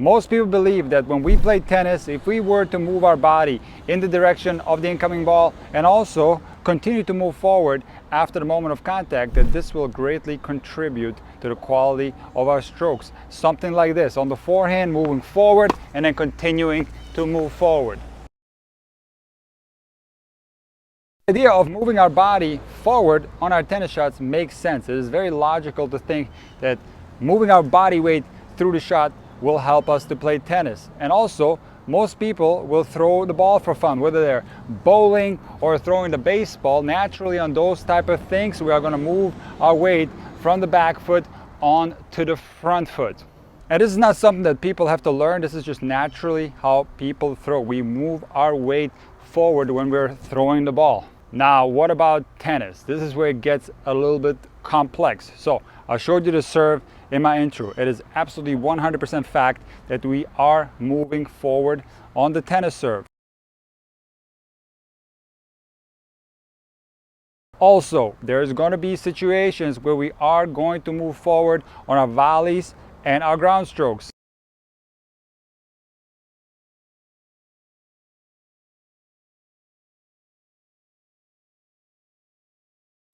Most people believe that when we play tennis, if we were to move our body in the direction of the incoming ball and also continue to move forward after the moment of contact, that this will greatly contribute to the quality of our strokes. Something like this, on the forehand, moving forward and then continuing to move forward. The idea of moving our body forward on our tennis shots makes sense. It is very logical to think that moving our body weight through the shot will help us to play tennis. And also, most people will throw the ball for fun, whether they're bowling or throwing the baseball. Naturally, on those type of things, we are going to move our weight from the back foot on to the front foot. And this is not something that people have to learn. This is just naturally how people throw. We move our weight forward when we're throwing the ball. Now, what about tennis? This is where it gets a little bit complex. So I showed you the serve in my intro. It is absolutely 100% fact that we are moving forward on the tennis serve. Also, there's going to be situations where we are going to move forward on our volleys and our ground strokes.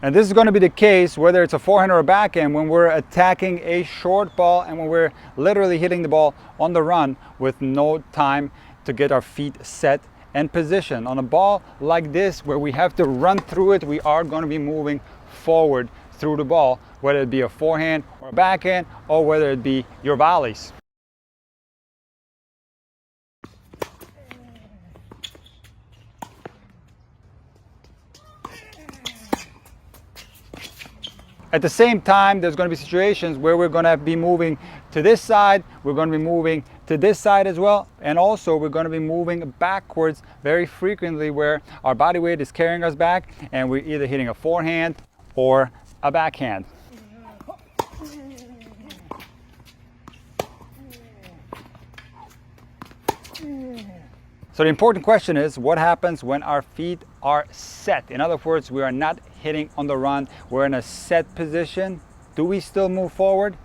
And this is going to be the case whether it's a forehand or a backhand when we're attacking a short ball and when we're literally hitting the ball on the run with no time to get our feet set and positioned. On a ball like this where we have to run through it, we are going to be moving forward through the ball, whether it be a forehand or a backhand or whether it be your volleys. At the same time, there's going to be situations where we're going to be moving to this side, we're going to be moving to this side as well, and also we're going to be moving backwards very frequently where our body weight is carrying us back and we're either hitting a forehand or a backhand. So the important question is, what happens when our feet are set? In other words, we are not hitting on the run, we're in a set position. Do we still move forward?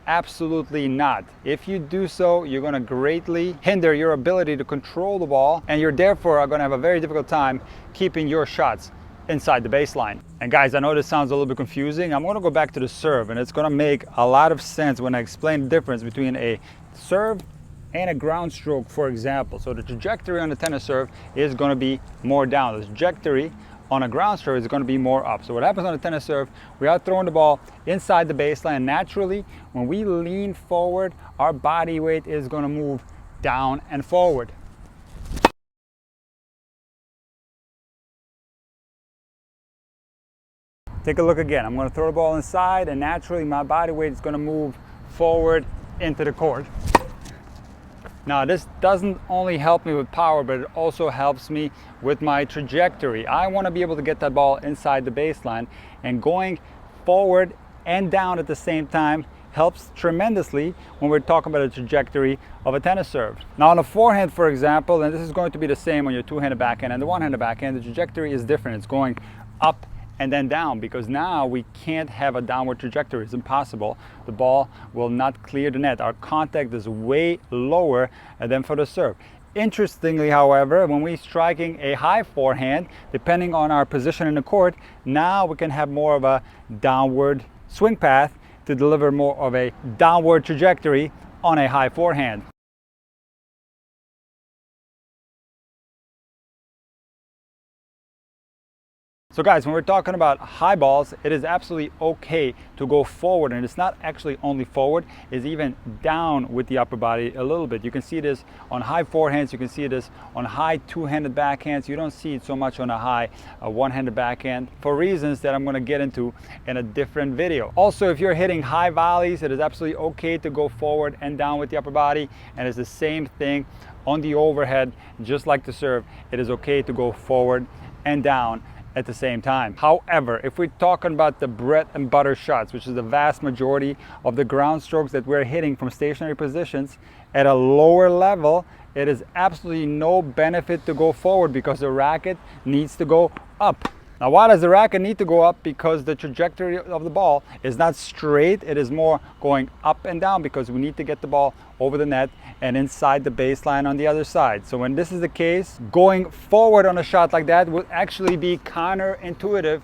Absolutely not. If you do so, you're going to greatly hinder your ability to control the ball, and you're therefore going to have a very difficult time keeping your shots inside the baseline. And guys, I know this sounds a little bit confusing. I'm going to go back to the serve, and it's going to make a lot of sense when I explain the difference between a serve and a ground stroke, for example. So the trajectory on the tennis serve is going to be more down. The trajectory on a ground serve is going to be more up. So what happens on the tennis serve, we are throwing the ball inside the baseline. Naturally, when we lean forward, our body weight is going to move down and forward. Take a look again. I'm going to throw the ball inside, and naturally my body weight is going to move forward into the court. Now, this doesn't only help me with power, but it also helps me with my trajectory. I want to be able to get that ball inside the baseline, and going forward and down at the same time helps tremendously when we're talking about the trajectory of a tennis serve. Now, on a forehand, for example, and this is going to be the same on your two-handed backhand and the one-handed backhand, the trajectory is different. It's going up and then down, because now we can't have a downward trajectory. It's impossible. The ball will not clear the net. Our contact is way lower than for the serve. Interestingly, however, when we're striking a high forehand, depending on our position in the court, now we can have more of a downward swing path to deliver more of a downward trajectory on a high forehand. So guys, when we're talking about high balls, it is absolutely okay to go forward, and it's not actually only forward, it's even down with the upper body a little bit. You can see this on high forehands, you can see this on high two-handed backhands. You don't see it so much on a high one-handed backhand for reasons that I'm going to get into in a different video. Also, if you're hitting high volleys, it is absolutely okay to go forward and down with the upper body, and it's the same thing on the overhead. Just like the serve, it is okay to go forward and down at the same time. However, if we're talking about the bread and butter shots, which is the vast majority of the ground strokes that we're hitting from stationary positions at a lower level, it is absolutely no benefit to go forward because the racket needs to go up. Now, why does the racket need to go up? Because the trajectory of the ball is not straight, it is more going up and down because we need to get the ball over the net and inside the baseline on the other side. So when this is the case, going forward on a shot like that would actually be counterintuitive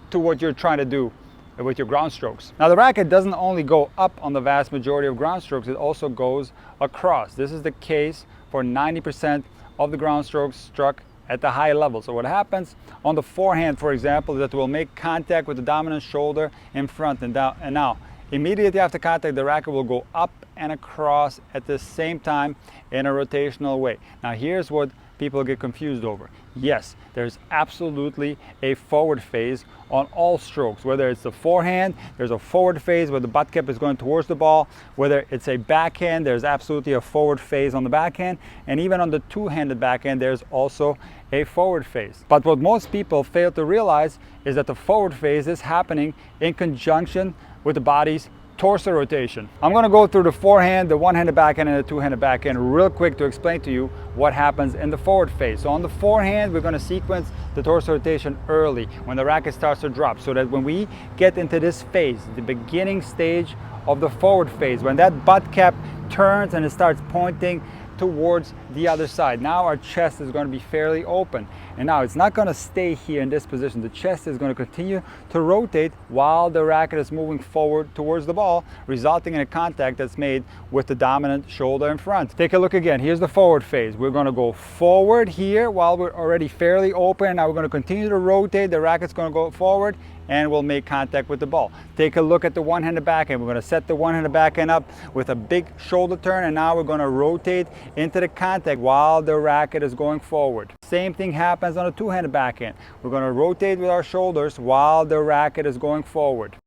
to what you're trying to do with your ground strokes. Now, the racket doesn't only go up on the vast majority of ground strokes, it also goes across. This is the case for 90% of the ground strokes struck at the high level. So what happens on the forehand, for example, is that we'll make contact with the dominant shoulder in front and down, and now immediately after contact, the racket will go up and across at the same time in a rotational way. Now, here's what people get confused over. Yes, there's absolutely a forward phase on all strokes. Whether it's the forehand, there's a forward phase where the butt cap is going towards the ball. Whether it's a backhand, there's absolutely a forward phase on the backhand. And even on the two-handed backhand, there's also a forward phase. But what most people fail to realize is that the forward phase is happening in conjunction with the body's torso rotation. I'm going to go through the forehand, the one-handed backhand, and the two-handed backhand real quick to explain to you what happens in the forward phase. So on the forehand, we're going to sequence the torso rotation early when the racket starts to drop, so that when we get into this phase, the beginning stage of the forward phase, when that butt cap turns and it starts pointing towards the other side, now our chest is going to be fairly open. And now it's not going to stay here in this position. The chest is going to continue to rotate while the racket is moving forward towards the ball, resulting in a contact that's made with the dominant shoulder in front. Take a look again. Here's the forward phase. We're going to go forward here while we're already fairly open. Now we're going to continue to rotate. The racket's going to go forward and we'll make contact with the ball. Take a look at the one-handed backhand. We're going to set the one-handed backhand up with a big shoulder turn, and now we're going to rotate into the contact while the racket is going forward. Same thing happens on a two-handed backhand. We're going to rotate with our shoulders while the racket is going forward.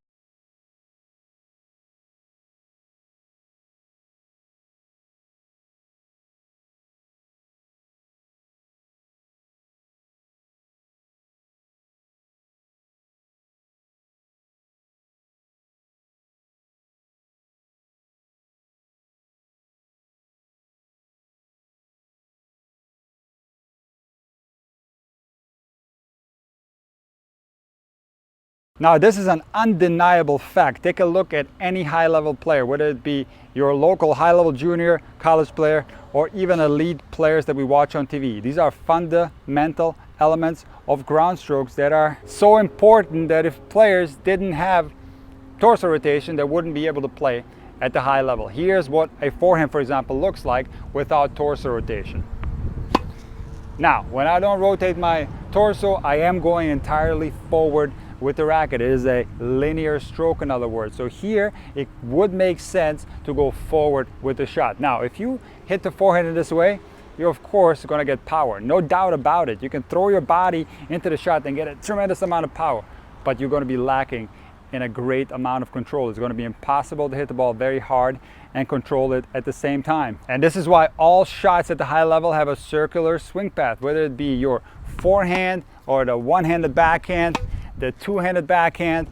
Now, this is an undeniable fact. Take a look at any high-level player, whether it be your local high-level junior, college player, or even elite players that we watch on TV. These are fundamental elements of ground strokes that are so important that if players didn't have torso rotation, they wouldn't be able to play at the high level. Here's what a forehand, for example, looks like without torso rotation. Now, when I don't rotate my torso, I am going entirely forward with the racket. It is a linear stroke, in other words. So here it would make sense to go forward with the shot. Now, if you hit the forehand in this way, you're of course going to get power, no doubt about it. You can throw your body into the shot and get a tremendous amount of power, but you're going to be lacking in a great amount of control. It's going to be impossible to hit the ball very hard and control it at the same time. And this is why all shots at the high level have a circular swing path, whether it be your forehand or the one-handed backhand, the two-handed backhand,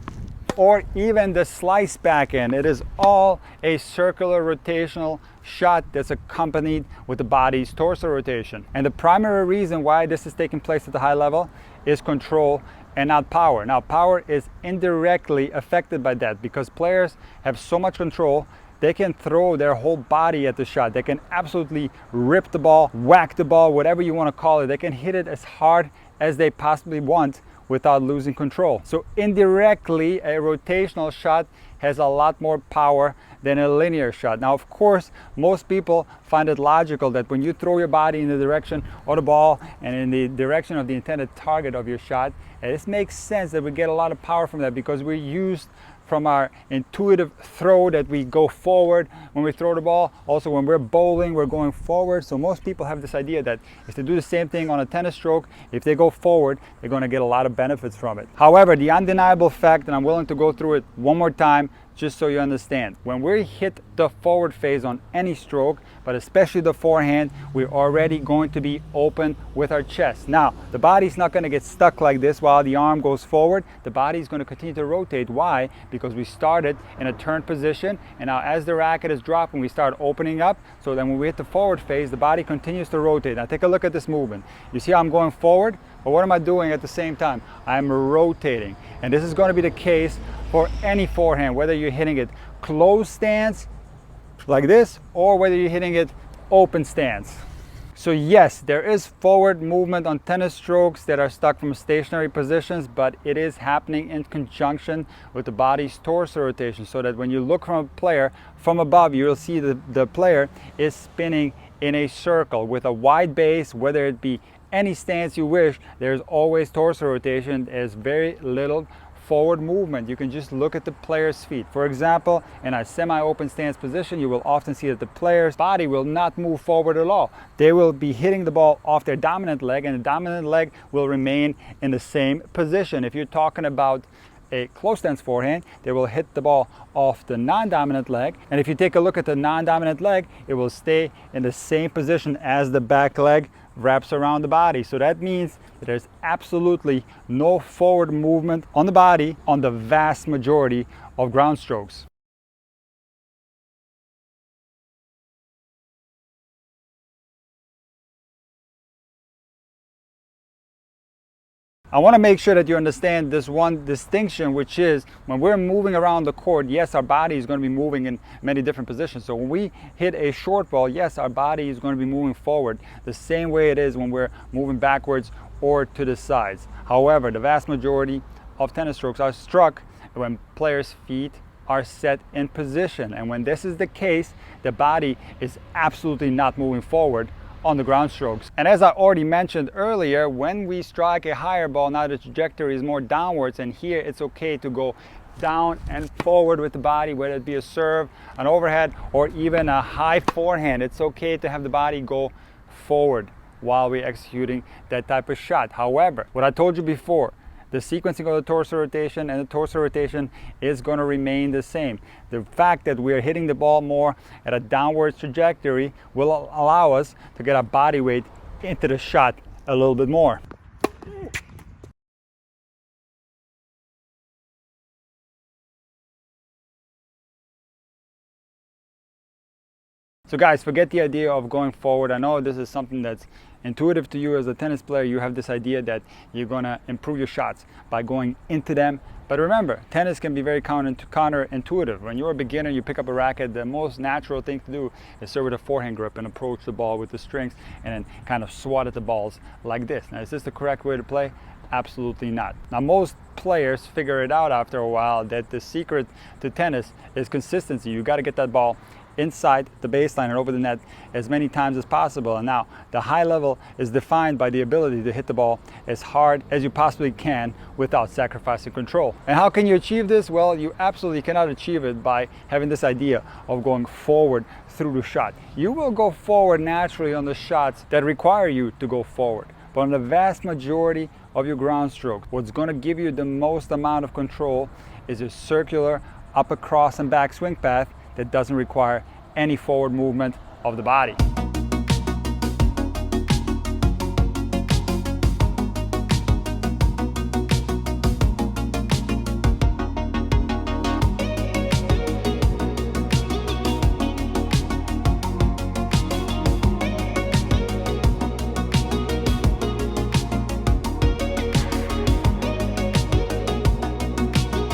or even the slice backhand. It is all a circular rotational shot that's accompanied with the body's torso rotation. And the primary reason why this is taking place at the high level is control and not power. Now, power is indirectly affected by that because players have so much control. They can throw their whole body at the shot. They can absolutely rip the ball, whack the ball, whatever you want to call it. They can hit it as hard as they possibly want without losing control. So indirectly, a rotational shot has a lot more power than a linear shot. Now, of course, most people find it logical that when you throw your body in the direction of the ball and in the direction of the intended target of your shot, this makes sense that we get a lot of power from that because we're used from our intuitive throw that we go forward when we throw the ball. Also, when we're bowling, we're going forward. So most people have this idea that if they do the same thing on a tennis stroke, if they go forward, they're going to get a lot of benefits from it. However, the undeniable fact, and I'm willing to go through it one more time just so you understand, when we hit the forward phase on any stroke, but especially the forehand, we're already going to be open with our chest. Now, the body's not going to get stuck like this while the arm goes forward. The body's going to continue to rotate. Why? Because we started in a turn position, and now as the racket is dropping, we start opening up. So then when we hit the forward phase, the body continues to rotate. Now take a look at this movement. You see how I'm going forward? But what am I doing at the same time? I'm rotating. And this is going to be the case for any forehand, whether you're hitting it closed stance like this, or whether you're hitting it open stance. So yes, there is forward movement on tennis strokes that are stuck from stationary positions, but it is happening in conjunction with the body's torso rotation, so that when you look from a player from above, you'll see the player is spinning in a circle with a wide base. Whether it be any stance you wish, there's always torso rotation. There's very little forward movement. You can just look at the player's feet. For example, in a semi-open stance position, you will often see that the player's body will not move forward at all. They will be hitting the ball off their dominant leg, and the dominant leg will remain in the same position. If you're talking about a close stance forehand, they will hit the ball off the non-dominant leg, and if you take a look at the non-dominant leg, it will stay in the same position as the back leg wraps around the body. So that means that there's absolutely no forward movement on the body on the vast majority of ground strokes. I want to make sure that you understand this one distinction, which is when we're moving around the court, yes, our body is going to be moving in many different positions. So when we hit a short ball, yes, our body is going to be moving forward the same way it is when we're moving backwards or to the sides. However, the vast majority of tennis strokes are struck when players' feet are set in position. And when this is the case, the body is absolutely not moving forward on the ground strokes. And as I already mentioned earlier, when we strike a higher ball, now the trajectory is more downwards, and here it's okay to go down and forward with the body, whether it be a serve, an overhead, or even a high forehand. It's okay to have the body go forward while we're executing that type of shot. However, what I told you before, the sequencing of the torso rotation and the torso rotation is going to remain the same. The fact that we're hitting the ball more at a downward trajectory will allow us to get our body weight into the shot a little bit more. So guys, forget the idea of going forward. I know this is something that's intuitive to you as a tennis player. You have this idea that you're going to improve your shots by going into them. But remember, tennis can be very counterintuitive. When you're a beginner, you pick up a racket, the most natural thing to do is serve with a forehand grip and approach the ball with the strings and then kind of swat at the balls like this. Now, is this the correct way to play? Absolutely not. Now, most players figure it out after a while that the secret to tennis is consistency. You got to get that ball inside the baseline and over the net as many times as possible. And now the high level is defined by the ability to hit the ball as hard as you possibly can without sacrificing control. And how can you achieve this? Well, you absolutely cannot achieve it by having this idea of going forward through the shot. You will go forward naturally on the shots that require you to go forward. But on the vast majority of your ground stroke, what's going to give you the most amount of control is a circular upper cross and back swing path that doesn't require any forward movement of the body.